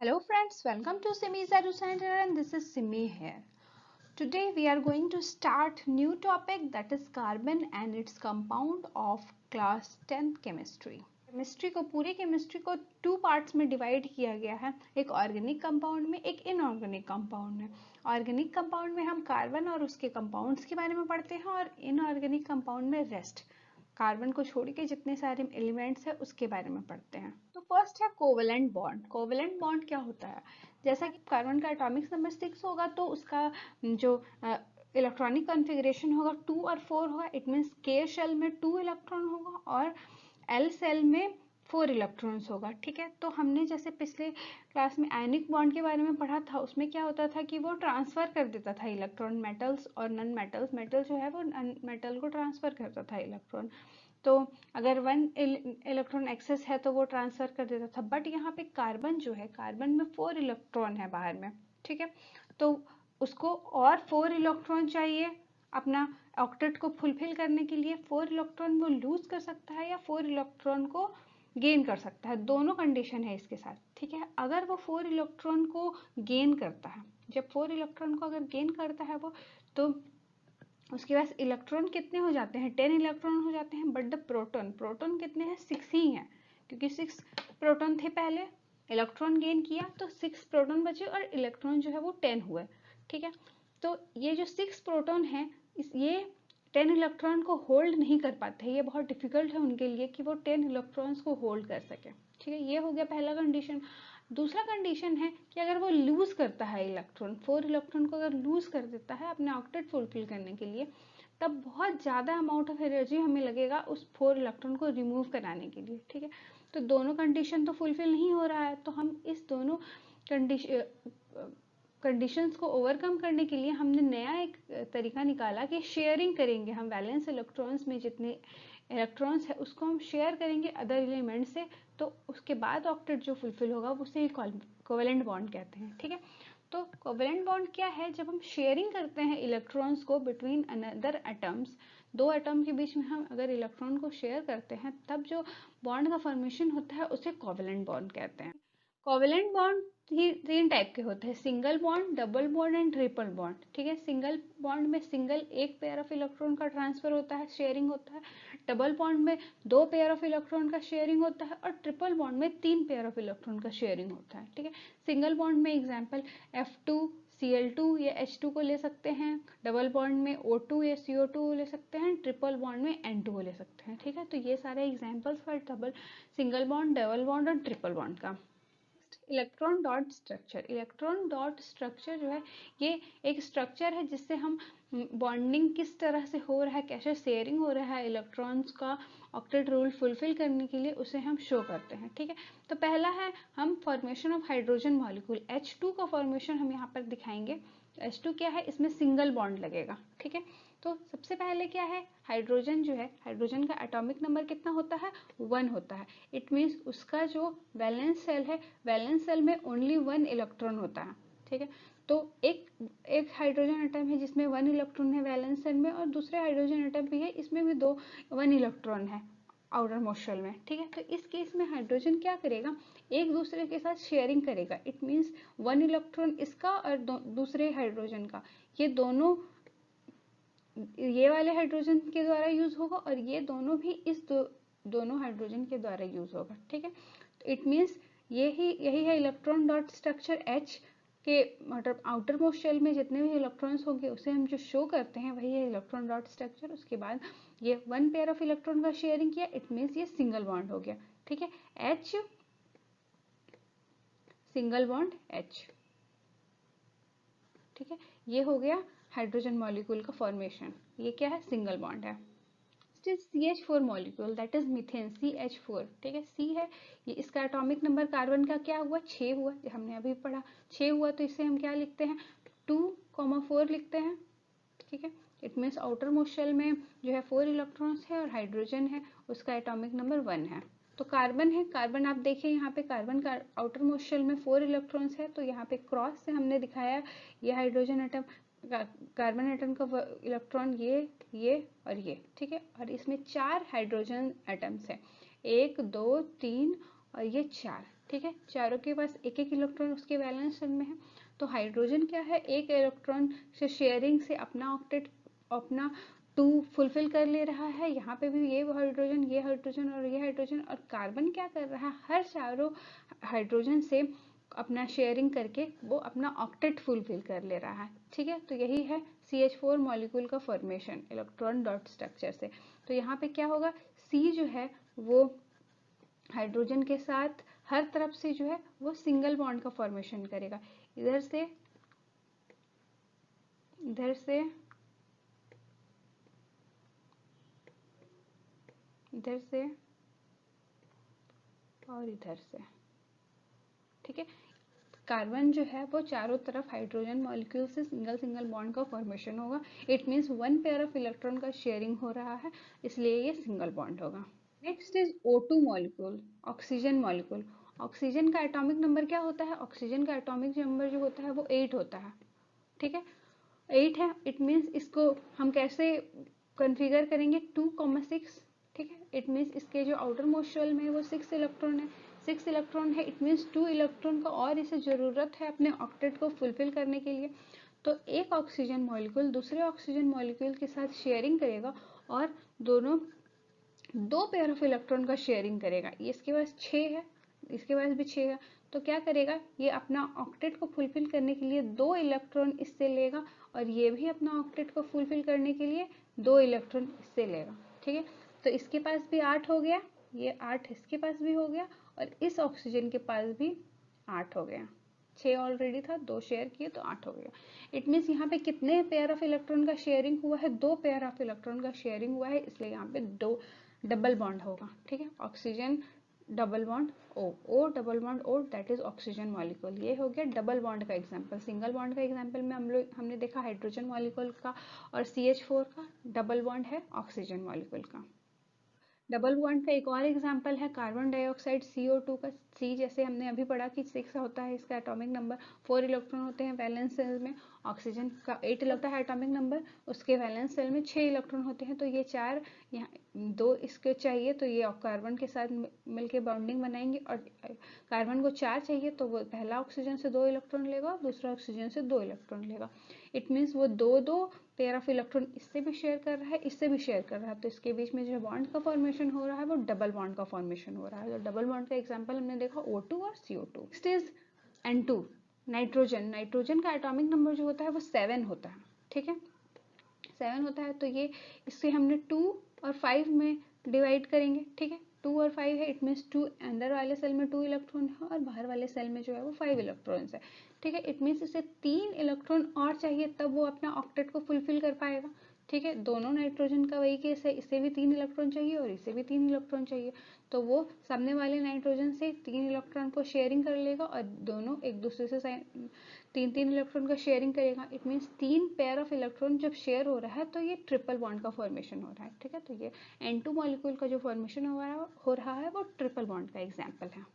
Hello friends, welcome to Simi's Edu Center and this is Simi here. Today we are going to start new topic that is carbon and its compound of class 10th chemistry. पूरी chemistry को two parts में divide किया गया है, एक organic compound में, एक inorganic compound में। ऑर्गेनिक कंपाउंड में हम कार्बन और उसके कंपाउंड्स के बारे में पढ़ते हैं और इनऑर्गेनिक कंपाउंड में रेस्ट कार्बन को छोड़ के जितने सारे एलिमेंट्स है उसके बारे में पढ़ते हैं। तो फर्स्ट है कोवेलेंट बॉन्ड। कोवेलेंट बॉन्ड क्या होता है? जैसा कि कार्बन का एटॉमिक नंबर 6 होगा तो उसका जो इलेक्ट्रॉनिक कॉन्फ़िगरेशन होगा 2 और 4 होगा। इट मीन्स के शेल में 2 इलेक्ट्रॉन होगा और एल सेल में 4 इलेक्ट्रॉन्स होगा। ठीक है, तो हमने जैसे पिछले क्लास में आयनिक बॉन्ड के बारे में पढ़ा था, उसमें क्या होता था कि वो ट्रांसफर कर देता था इलेक्ट्रॉन, मेटल्स और नॉन मेटल्स। मेटल जो है वो मेटल को ट्रांसफर करता था इलेक्ट्रॉन, तो अगर 1 इलेक्ट्रॉन एक्सेस है तो वो ट्रांसफर कर देता था। बट यहाँ पे कार्बन जो है, कार्बन में 4 इलेक्ट्रॉन है बाहर में। ठीक है, तो उसको और 4 इलेक्ट्रॉन चाहिए अपना ऑक्टेट को फुलफिल करने के लिए। 4 इलेक्ट्रॉन वो लूज कर सकता है या 4 इलेक्ट्रॉन को गेन कर सकता है, दोनों कंडीशन है इसके साथ। ठीक है, अगर वो 4 इलेक्ट्रॉन को गेन करता है, जब 4 इलेक्ट्रॉन को अगर गेन करता है वो, तो उसके पास इलेक्ट्रॉन कितने हो जाते हैं? 10 इलेक्ट्रॉन हो जाते हैं। बट द प्रोटॉन कितने हैं? 6 ही हैं, क्योंकि 6 प्रोटॉन थे पहले, इलेक्ट्रॉन गेन किया तो 6 प्रोटॉन बचे और इलेक्ट्रॉन जो है वो 10 हुए। ठीक है, तो ये जो 6 प्रोटॉन है ये 10 इलेक्ट्रॉन को होल्ड नहीं कर पाते, ये बहुत डिफिकल्ट है उनके लिए कि वो 10 इलेक्ट्रॉन्स को होल्ड कर सके। ठीक है, ये हो गया पहला कंडीशन। दूसरा कंडीशन है कि अगर वो लूज करता है इलेक्ट्रॉन, 4 इलेक्ट्रॉन को अगर लूज कर देता है अपने ऑक्टेट फुलफिल करने के लिए, तब बहुत ज़्यादा अमाउंट ऑफ एनर्जी हमें लगेगा उस 4 इलेक्ट्रॉन को रिमूव कराने के लिए। ठीक है, तो दोनों कंडीशन तो फुलफिल नहीं हो रहा है, तो हम इस दोनों कंडीशंस को ओवरकम करने के लिए हमने नया एक तरीका निकाला कि शेयरिंग करेंगे हम वैलेंस इलेक्ट्रॉन्स में, जितने इलेक्ट्रॉन्स है उसको हम शेयर करेंगे अदर एलिमेंट से, तो उसके बाद ऑक्टेट जो फुलफिल होगा उसे कोवेलेंट बॉन्ड कहते हैं। ठीक है, तो कोवेलेंट बॉन्ड क्या है? जब हम शेयरिंग करते हैं इलेक्ट्रॉन्स को बिटवीन अनदर एटम्स, दो एटम के बीच में हम अगर इलेक्ट्रॉन को शेयर करते हैं, तब जो बॉन्ड का फॉर्मेशन होता है उसे कोवेलेंट बॉन्ड कहते हैं। कोवेलेंट बॉन्ड तीन टाइप के होते हैं, single bond, double bond and triple bond. ठीक है, सिंगल बॉन्ड में सिंगल एक पेयर ऑफ इलेक्ट्रॉन का ट्रांसफर होता है, शेयरिंग होता है। डबल बॉन्ड में 2 पेयर ऑफ इलेक्ट्रॉन का शेयरिंग होता है और ट्रिपल बॉन्ड में 3 पेयर ऑफ इलेक्ट्रॉन का शेयरिंग होता है। ठीक है, सिंगल बॉन्ड में एग्जाम्पल F2 Cl2 या H2 को ले सकते हैं, डबल बॉन्ड में O2 या CO2 को ले सकते हैं, ट्रिपल बॉन्ड में N2 को ले सकते हैं। ठीक है, तो ये सारे examples for double, single bond, double bond और ट्रिपल बॉन्ड का। Electron dot structure. Electron dot structure जो है ये एक स्ट्रक्चर है जिससे हम बॉन्डिंग किस तरह से हो रहा है, कैसे शेयरिंग हो रहा है इलेक्ट्रॉन्स का ऑक्टेट रूल फुलफिल करने के लिए, उसे हम शो करते हैं। ठीक है, तो पहला है हम formation of hydrogen molecule, H2 का फॉर्मेशन हम यहाँ पर दिखाएंगे। H2 क्या है? इसमें सिंगल बॉन्ड लगेगा। ठीक है, तो सबसे पहले क्या है, हाइड्रोजन जो है, हाइड्रोजन का एटॉमिक नंबर कितना होता है? 1 होता है। इट मीन्स उसका जो वैलेंस सेल है, वैलेंस सेल में ओनली 1 इलेक्ट्रॉन होता है। ठीक है, तो एक हाइड्रोजन एटम है जिसमें 1 इलेक्ट्रॉन है वैलेंस सेल में, और दूसरे हाइड्रोजन एटम भी है, इसमें भी 1 इलेक्ट्रॉन है आउटर मोस्ट शेल में। ठीक है, तो इस केस में हाइड्रोजन क्या करेगा, एक दूसरे के साथ शेयरिंग करेगा। इट मीन्स 1 इलेक्ट्रॉन इसका और दूसरे हाइड्रोजन का, ये दोनों ये वाले हाइड्रोजन के द्वारा यूज होगा और ये दोनों भी इस दोनों हाइड्रोजन के द्वारा यूज होगा। ठीक है, तो इट मीन्स यही है इलेक्ट्रॉन डॉट स्ट्रक्चर। H के मतलब आउटर मोस्ट शेल में जितने भी इलेक्ट्रॉन्स होंगे उसे हम जो शो करते हैं वही है इलेक्ट्रॉन डॉट स्ट्रक्चर। उसके बाद ये 1 पेयर ऑफ इलेक्ट्रॉन का शेयरिंग किया, इट मीन्स ये सिंगल बॉन्ड हो गया। ठीक है, H सिंगल बॉन्ड H। ठीक है, ये हो गया हाइड्रोजन मॉलिक्यूल का फॉर्मेशन, ये क्या है? सिंगल बॉन्ड है। CH4 molecule, that is methane, CH4। ठीक है, C है ये, इसका एटॉमिक नंबर कार्बन का क्या हुआ? 6 हुआ, जो हमने अभी पढ़ा 6 हुआ, तो इसे हम क्या लिखते हैं? 2,4 लिखते हैं। ठीक है, it means outermost shell में जो है 4 इलेक्ट्रॉन्स है और हाइड्रोजन है, उसका एटॉमिक नंबर 1 है। तो कार्बन है, कार्बन आप देखिए यहाँ पे कार्बन का आउटर मोस्ट शेल में 4 इलेक्ट्रॉन्स है, तो यहाँ पे क्रॉस से हमने दिखाया ये हाइड्रोजन एटम, कार्बन एटम का इलेक्ट्रॉन ये और ये। ठीक है, और इसमें 4 हाइड्रोजन एटम्स है, 1 2 3 और ये 4। ठीक है, चारों के पास एक एक इलेक्ट्रॉन उसके वैलेंस शेल में है। तो हाइड्रोजन क्या है, एक इलेक्ट्रॉन से शेयरिंग से अपना ऑक्टेट, अपना 2 फुलफिल कर ले रहा है। यहाँ पे भी ये हाइड्रोजन, ये हाइड्रोजन और ये हाइड्रोजन, और कार्बन क्या कर रहा है, हर चारों हाइड्रोजन से अपना शेयरिंग करके वो अपना ऑक्टेट फुलफिल कर ले रहा है। ठीक है, तो यही है CH4 मॉलिक्यूल का फॉर्मेशन इलेक्ट्रॉन डॉट स्ट्रक्चर से। तो यहाँ पे क्या होगा, C जो है वो हाइड्रोजन के साथ हर तरफ से जो है वो सिंगल बॉन्ड का फॉर्मेशन करेगा, इधर से, इधर से, इधर से और इधर से। ठीक है, कार्बन जो है वो चारों तरफ हाइड्रोजन मॉलिक्यूल से सिंगल सिंगल बॉन्ड का फॉर्मेशन होगा। It means 1 pair of electron का शेयरिंग हो रहा है, इसलिए ये सिंगल बॉन्ड होगा। Next is O2 molecule, oxygen molecule. Oxygen का एटॉमिक नंबर क्या होता है, ऑक्सीजन का एटॉमिक नंबर जो होता है वो 8 होता है। ठीक है, 8 है, इट मीन्स इसको हम कैसे कॉन्फ़िगर करेंगे, 2,6। ठीक है, इट मीन्स इसके जो आउटर मोस्ट शेल में है वो 6 इलेक्ट्रॉन है, 6 इलेक्ट्रॉन है, इट मीन्स 2 इलेक्ट्रॉन का और इसे ज़रूरत है अपने ऑक्टेट को फुलफिल करने के लिए। तो एक ऑक्सीजन मॉलिक्यूल दूसरे ऑक्सीजन मॉलिक्यूल के साथ शेयरिंग करेगा और दोनों 2 पेयर ऑफ इलेक्ट्रॉन का शेयरिंग करेगा। ये इसके पास 6 है, इसके पास भी 6 है, तो क्या करेगा, ये अपना ऑक्टेट को फुलफिल करने के लिए 2 इलेक्ट्रॉन इससे लेगा और ये भी अपना ऑक्टेट को फुलफिल करने के लिए 2 इलेक्ट्रॉन इससे लेगा। ठीक है, तो इसके पास भी 8 हो गया, ये 8 इसके पास भी हो गया और इस ऑक्सीजन के पास भी 8 हो गया। 6 ऑलरेडी था, 2 शेयर किए तो 8 हो गया। इट मीन्स यहाँ पे कितने पेयर ऑफ इलेक्ट्रॉन का शेयरिंग हुआ है, 2 पेयर ऑफ इलेक्ट्रॉन का शेयरिंग हुआ है, इसलिए यहाँ पे 2 डबल बॉन्ड होगा। ठीक है, oxygen double bond O double bond O, that is oxygen molecule. ये हो गया डबल बॉन्ड का एग्जांपल। सिंगल बॉन्ड का एग्जांपल में हमने देखा हाइड्रोजन मॉलिक्यूल का और CH4 का, डबल बॉन्ड है ऑक्सीजन मॉलिक्यूल का। डबल बॉन्ड का एक और एग्जांपल है कार्बन डाइऑक्साइड CO2 का। C जैसे हमने अभी पढ़ा कि 6 होता है इसका एटॉमिक नंबर, 4 इलेक्ट्रॉन होते हैं वैलेंस सेल में। ऑक्सीजन का 8 होता है एटॉमिक नंबर, उसके वैलेंस सेल में 6 इलेक्ट्रॉन होते हैं। तो ये 4 यहाँ 2 इसके चाहिए तो ये कार्बन के साथ मिलके बॉन्डिंग बनाएंगे, और कार्बन को 4 चाहिए तो वो पहला ऑक्सीजन से 2 इलेक्ट्रॉन लेगा और दूसरा ऑक्सीजन से 2 इलेक्ट्रॉन लेगा। इट मीन्स वो 2 पेयर ऑफ इलेक्ट्रॉन इससे भी शेयर कर रहा है, इससे भी शेयर कर रहा है, तो इसके बीच में जो बॉन्ड का फॉर्मेशन हो रहा है वो डबल बॉन्ड का फॉर्मेशन हो रहा है। तो डबल बॉन्ड का एग्जांपल हमने देखा O2 और CO2। Next is N2, nitrogen. Nitrogen का एटॉमिक नंबर जो होता है वो 7 होता है। ठीक है, 7 होता है, तो ये इससे हमने 2 और 5 में डिवाइड करेंगे। ठीक है, 2 और 5 है, इट मीन्स 2 अंदर वाले सेल में 2 इलेक्ट्रॉन है और बाहर वाले सेल में जो है वो 5 इलेक्ट्रॉन्स है। ठीक है, इट मीन्स इसे 3 इलेक्ट्रॉन और चाहिए तब वो अपना ऑक्टेट को फुलफिल कर पाएगा। ठीक है, दोनों नाइट्रोजन का वही केस है, इसे भी 3 इलेक्ट्रॉन चाहिए और इसे भी 3 इलेक्ट्रॉन चाहिए, तो वो सामने वाले नाइट्रोजन से 3 इलेक्ट्रॉन को शेयरिंग कर लेगा और दोनों एक दूसरे से 3 इलेक्ट्रॉन का शेयरिंग करेगा। It means 3 pair of electron जब शेयर हो रहा है तो ये ट्रिपल बॉन्ड का फॉर्मेशन हो रहा है। ठीक है, तो ये N2 मॉलिक्यूल का जो फॉर्मेशन हो रहा है वो ट्रिपल बॉन्ड का एग्जाम्पल है।